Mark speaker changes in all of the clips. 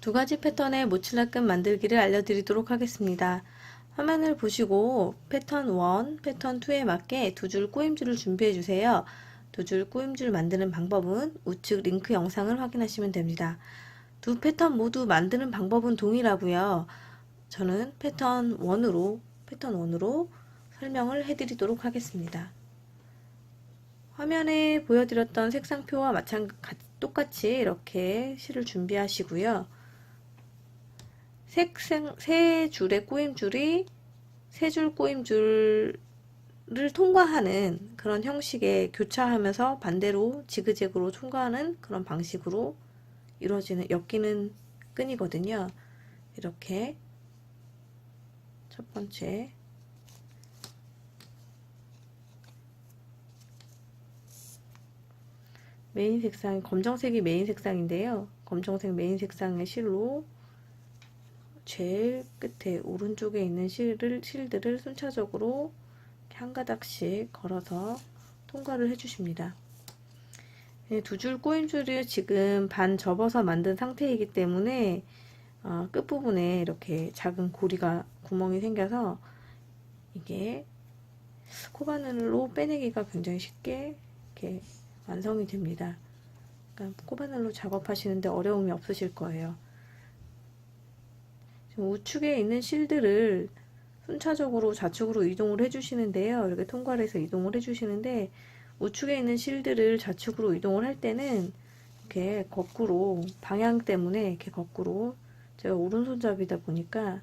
Speaker 1: 두 가지 패턴의 모칠라끈 만들기를 알려드리도록 하겠습니다. 화면을 보시고 패턴 1, 패턴 2에 맞게 두 줄 꼬임줄을 준비해 주세요. 두 줄 꼬임줄 만드는 방법은 우측 링크 영상을 확인하시면 됩니다. 두 패턴 모두 만드는 방법은 동일하고요. 저는 패턴 1으로 설명을 해드리도록 하겠습니다. 화면에 보여드렸던 색상표와 똑같이 이렇게 실을 준비하시고요. 세 줄의 꼬임줄이 세 줄 꼬임줄을 통과하는 그런 형식의 교차하면서 반대로 지그재그로 통과하는 그런 방식으로 이루어지는 엮이는 끈이거든요. 이렇게 첫 번째 메인 색상, 검정색이 메인 색상인데요. 검정색 메인 색상의 실로 제일 끝에 오른쪽에 있는 실들을 순차적으로 한 가닥씩 걸어서 통과를 해주십니다. 두 줄 꼬임줄을 지금 반 접어서 만든 상태이기 때문에 끝부분에 이렇게 작은 구멍이 생겨서 이게 코바늘로 빼내기가 굉장히 쉽게 이렇게 완성이 됩니다. 그러니까 코바늘로 작업하시는데 어려움이 없으실 거예요. 지금 우측에 있는 실들을 순차적으로 좌측으로 이동을 해주시는데요. 이렇게 통과를 해서 이동을 해주시는데 우측에 있는 실들을 좌측으로 이동을 할 때는 이렇게 거꾸로 방향 때문에 이렇게 거꾸로 제가 오른손잡이다 보니까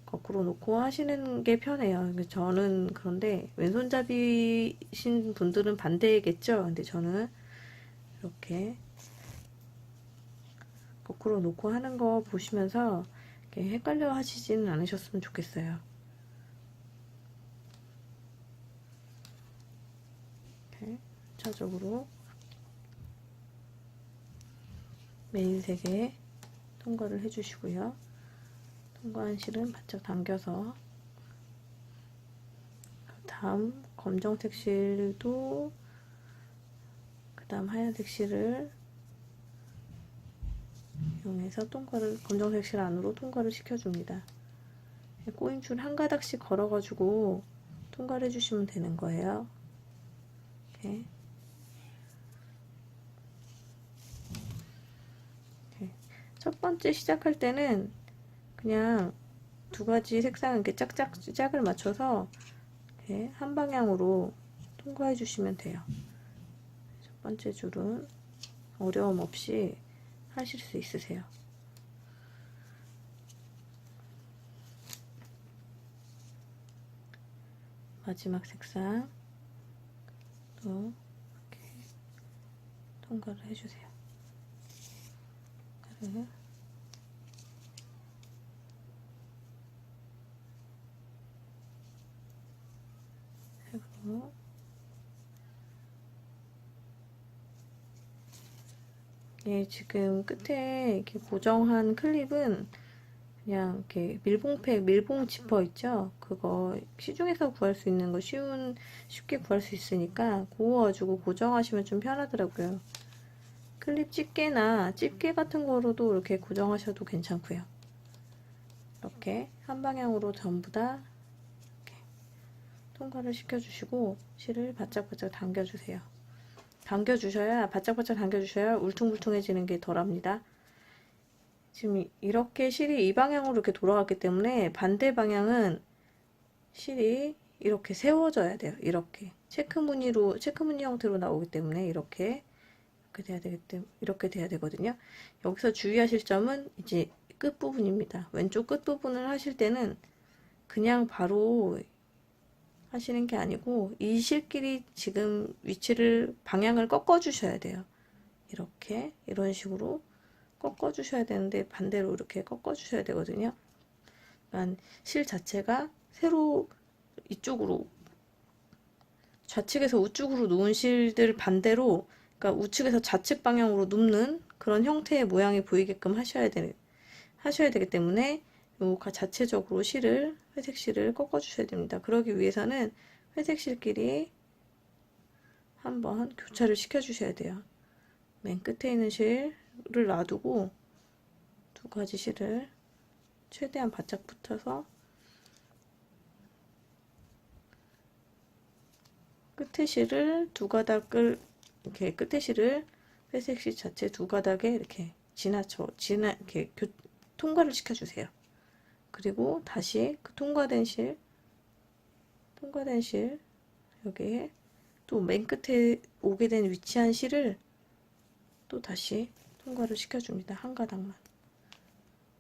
Speaker 1: 거꾸로 놓고 하시는 게 편해요. 저는 그런데 왼손잡이신 분들은 반대겠죠. 근데 저는 이렇게 거꾸로 놓고 하는 거 보시면서 이렇게 헷갈려 하시지는 않으셨으면 좋겠어요. 이렇게 차적으로 메인색에 통과를 해주시고요. 통과한 실은 바짝 당겨서 다음 검정색 실도 그 다음 하얀색 실을 이용해서 검정색 실 안으로 통과를 시켜줍니다. 꼬임줄 한 가닥씩 걸어가지고 통과를 해주시면 되는 거예요. 이렇게. 첫 번째 시작할 때는 그냥 두 가지 색상을 이렇게 짝을 맞춰서 이렇게 한 방향으로 통과해 주시면 돼요. 첫 번째 줄은 어려움 없이 하실 수 있으세요. 마지막 색상 또 이렇게 통과를 해주세요. 그리고 예, 지금 끝에 이렇게 고정한 클립은 그냥 이렇게 밀봉 지퍼 있죠? 그거 시중에서 구할 수 있는 거 쉽게 구할 수 있으니까 그거 가지고 고정하시면 좀 편하더라고요. 클립 집게 같은 거로도 이렇게 고정하셔도 괜찮고요. 이렇게 한 방향으로 전부 다 이렇게 통과를 시켜주시고 실을 바짝바짝 당겨주세요. 바짝바짝 당겨주셔야 울퉁불퉁해지는 게 덜합니다. 지금 이렇게 실이 이 방향으로 이렇게 돌아갔기 때문에 반대 방향은 실이 이렇게 세워져야 돼요. 이렇게 체크무늬 형태로 나오기 때문에 이렇게 돼야 되거든요. 여기서 주의하실 점은 이제 끝부분입니다. 왼쪽 끝부분을 하실 때는 그냥 바로 하시는 게 아니고 이 실끼리 지금 방향을 꺾어 주셔야 돼요. 이렇게 이런 식으로 꺾어 주셔야 되는데 반대로 이렇게 꺾어 주셔야 되거든요. 그러니까 실 자체가 세로 이쪽으로 좌측에서 우측으로 놓은 실들 반대로 그러니까 우측에서 좌측 방향으로 눕는 그런 형태의 모양이 보이게끔 하셔야 되기 때문에 요 자체적으로 회색 실을 꺾어 주셔야 됩니다. 그러기 위해서는 회색 실끼리 한번 교차를 시켜 주셔야 돼요. 맨 끝에 있는 실을 놔두고 가지 실을 최대한 바짝 붙여서 끝에 실을 두 가닥을 이렇게 끝에 실을 회색 실 자체 두 가닥에 이렇게 이렇게 통과를 시켜주세요. 그리고 다시 그 통과된 실 여기에 또 맨 끝에 오게 된 위치한 실을 또 다시 통과를 시켜줍니다. 한 가닥만.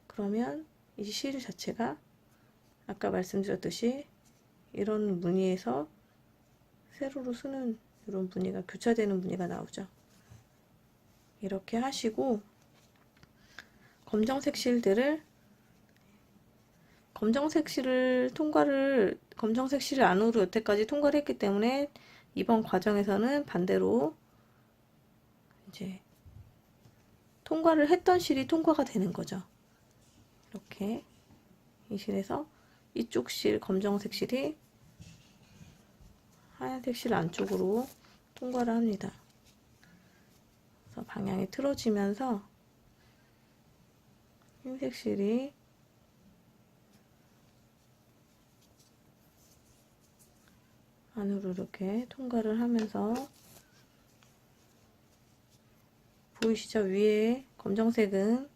Speaker 1: 그러면 이 실 자체가 아까 말씀드렸듯이 이런 무늬에서 세로로 쓰는 이런 무늬가 교차되는 무늬가 나오죠. 이렇게 하시고 검정색 실을 검정색 실 안으로 여태까지 통과를 했기 때문에 이번 과정에서는 반대로 이제 통과를 했던 실이 통과가 되는 거죠. 이렇게 이 실에서 이쪽 실 검정색 실이 하얀색 실 안쪽으로 통과를 합니다. 그래서 방향이 틀어지면서 흰색 실이 안으로 이렇게 통과를 하면서 보이시죠? 위에 검정색은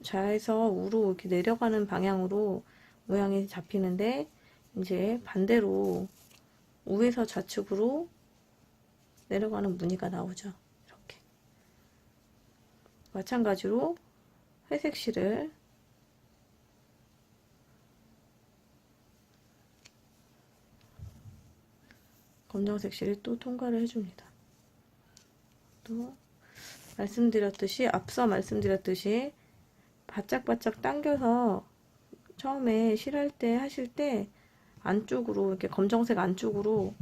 Speaker 1: 좌에서 우로 이렇게 내려가는 방향으로 모양이 잡히는데 이제 반대로 우에서 좌측으로 내려가는 무늬가 나오죠. 이렇게 마찬가지로 회색 실을 검정색 실이 또 통과를 해줍니다. 또 앞서 말씀드렸듯이 바짝바짝 당겨서 처음에 하실 때 안쪽으로 이렇게 검정색 안쪽으로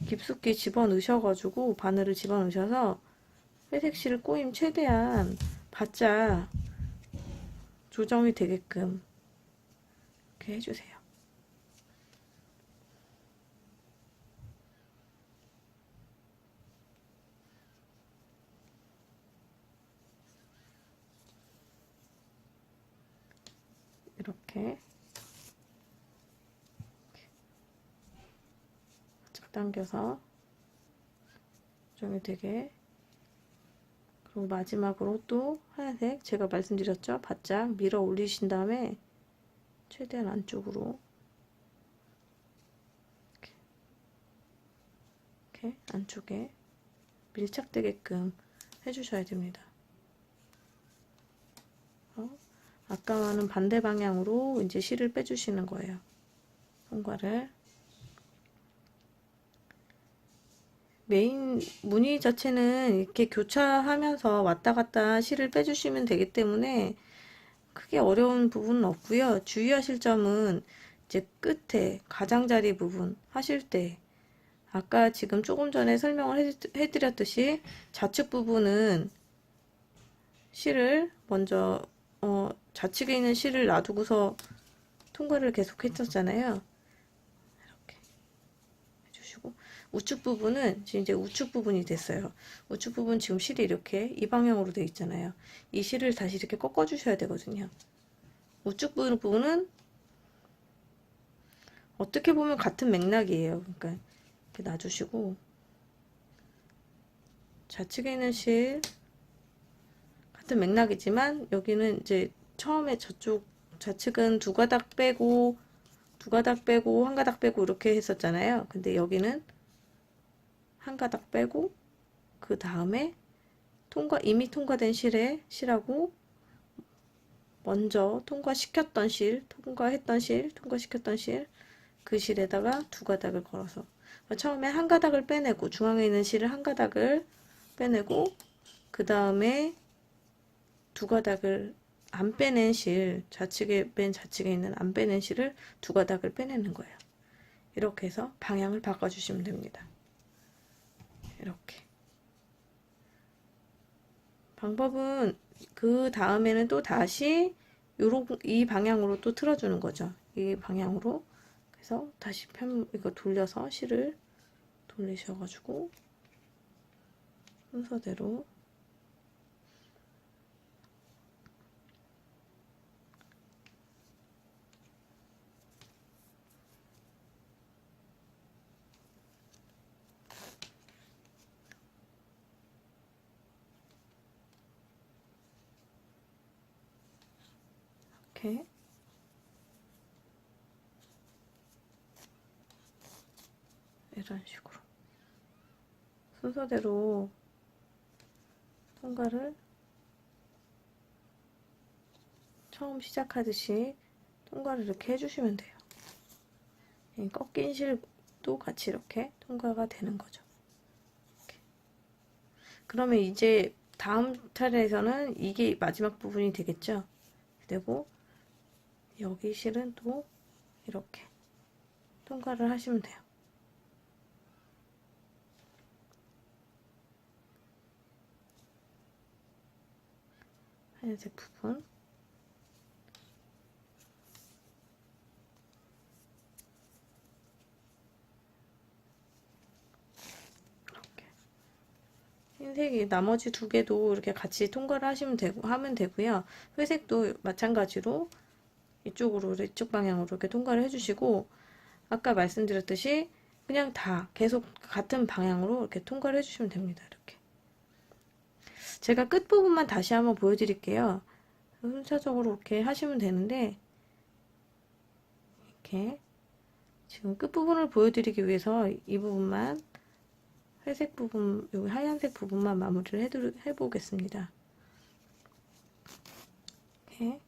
Speaker 1: 깊숙이 집어넣으셔가지고 바늘을 집어넣으셔서 회색 실 꼬임 최대한 바짝 조정이 되게끔 이렇게 해주세요. 이렇게 바짝 당겨서 조정이 되게. 그리고 마지막으로 또 하얀색 제가 말씀드렸죠. 바짝 밀어 올리신 다음에 최대한 안쪽으로 이렇게 안쪽에 밀착되게끔 해주셔야 됩니다. 아까와는 반대 방향으로 이제 실을 빼주시는 거예요. 손과를 메인 무늬 자체는 이렇게 교차하면서 왔다 갔다 실을 빼주시면 되기 때문에 크게 어려운 부분은 없고요. 주의하실 점은 이제 끝에 가장자리 부분 하실 때 아까 지금 조금 전에 설명을 해드렸듯이 좌측 부분은 실을 먼저 좌측에 있는 실을 놔두고서 통과를 계속 했었잖아요. 이렇게 해주시고 우측 부분은 지금 이제 우측 부분이 됐어요. 우측 부분 지금 실이 이렇게 이 방향으로 되어 있잖아요. 이 실을 다시 이렇게 꺾어 주셔야 되거든요. 우측 부분은 어떻게 보면 같은 맥락이에요. 그러니까 이렇게 놔주시고 좌측에 있는 실 같은 맥락이지만 여기는 이제 처음에 저쪽 좌측은 두 가닥 빼고 한 가닥 빼고 이렇게 했었잖아요. 근데 여기는 한 가닥 빼고 그 다음에 이미 통과된 실하고 먼저 통과시켰던 실 통과시켰던 실 그 실에다가 두 가닥을 걸어서 처음에 한 가닥을 빼내고 중앙에 있는 실을 한 가닥을 빼내고 그 다음에 두 가닥을 안 빼낸 실 맨 좌측에 있는 안 빼낸 실을 두 가닥을 빼내는 거예요. 이렇게 해서 방향을 바꿔주시면 됩니다. 이렇게 방법은 그 다음에는 또 다시 이 방향으로 또 틀어주는 거죠. 이 방향으로. 그래서 다시 이거 돌려서 실을 돌리셔가지고 순서대로 이렇게 이런 식으로 순서대로 통과를 처음 시작하듯이 통과를 이렇게 해주시면 돼요. 이 꺾인 실도 같이 이렇게 통과가 되는 거죠. 이렇게. 그러면 이제 다음 차례에서는 이게 마지막 부분이 되겠죠. 되고 여기 실은 또 이렇게 통과를 하시면 돼요. 하얀색 부분 이렇게 흰색이 나머지 두 개도 이렇게 같이 통과를 하면 되고요. 회색도 마찬가지로 이쪽으로 이쪽 방향으로 이렇게 통과를 해주시고 아까 말씀드렸듯이 그냥 다 계속 같은 방향으로 이렇게 통과를 해주시면 됩니다. 이렇게 제가 끝부분만 다시 한번 보여드릴게요. 순차적으로 이렇게 하시면 되는데 이렇게 지금 끝부분을 보여드리기 위해서 이 부분만 회색 부분, 여기 하얀색 부분만 마무리를 해보겠습니다. 이렇게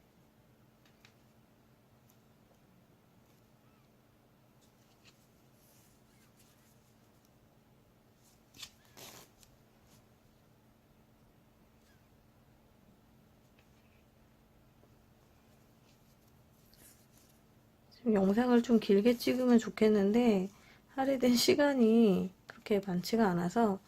Speaker 1: 영상을 좀 길게 찍으면 좋겠는데 할애된 시간이 그렇게 많지가 않아서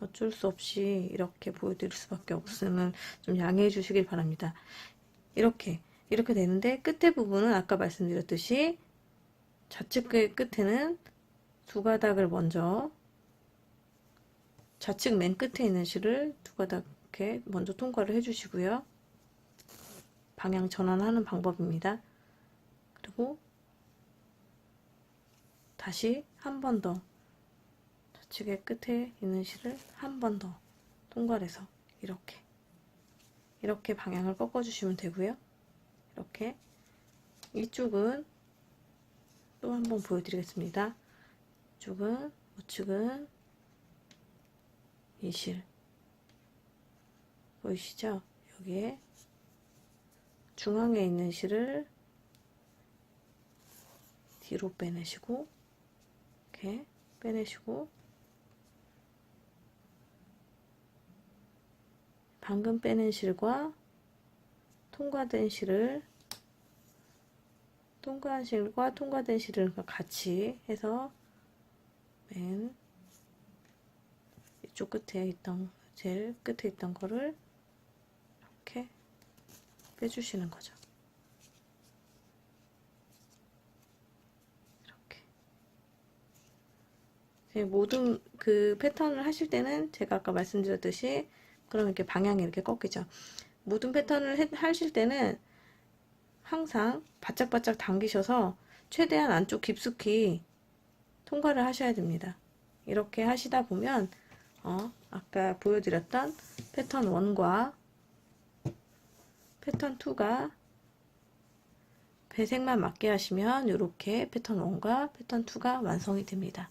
Speaker 1: 어쩔 수 없이 이렇게 보여드릴 수밖에 없음을 좀 양해해 주시길 바랍니다. 이렇게 되는데 끝에 부분은 아까 말씀드렸듯이 좌측의 끝에는 두 가닥을 먼저 좌측 맨 끝에 있는 실을 두 가닥 이렇게 먼저 통과를 해주시고요. 방향 전환하는 방법입니다. 그리고 다시 한 번 더 좌측의 끝에 있는 실을 한 번 더 통과를 해서 이렇게 방향을 꺾어주시면 되고요. 이렇게 이쪽은 또 한 번 보여드리겠습니다. 이쪽은 우측은 이 실 보이시죠? 여기에 중앙에 있는 실을 뒤로 빼내시고 이렇게 빼내시고 방금 빼낸 실과 통과된 실을 통과된 실을 같이 해서 맨 이쪽 끝에 있던 제일 끝에 있던 거를 이렇게 빼주시는 거죠. 이렇게 모든 그 패턴을 하실 때는 제가 아까 말씀드렸듯이 그럼 이렇게 방향이 이렇게 꺾이죠. 모든 패턴을 하실 때는 항상 바짝바짝 당기셔서 최대한 안쪽 깊숙이 통과를 하셔야 됩니다. 이렇게 하시다 보면 아까 보여드렸던 패턴 1과 패턴 2가 배색만 맞게 하시면 이렇게 패턴 1과 패턴 2가 완성이 됩니다.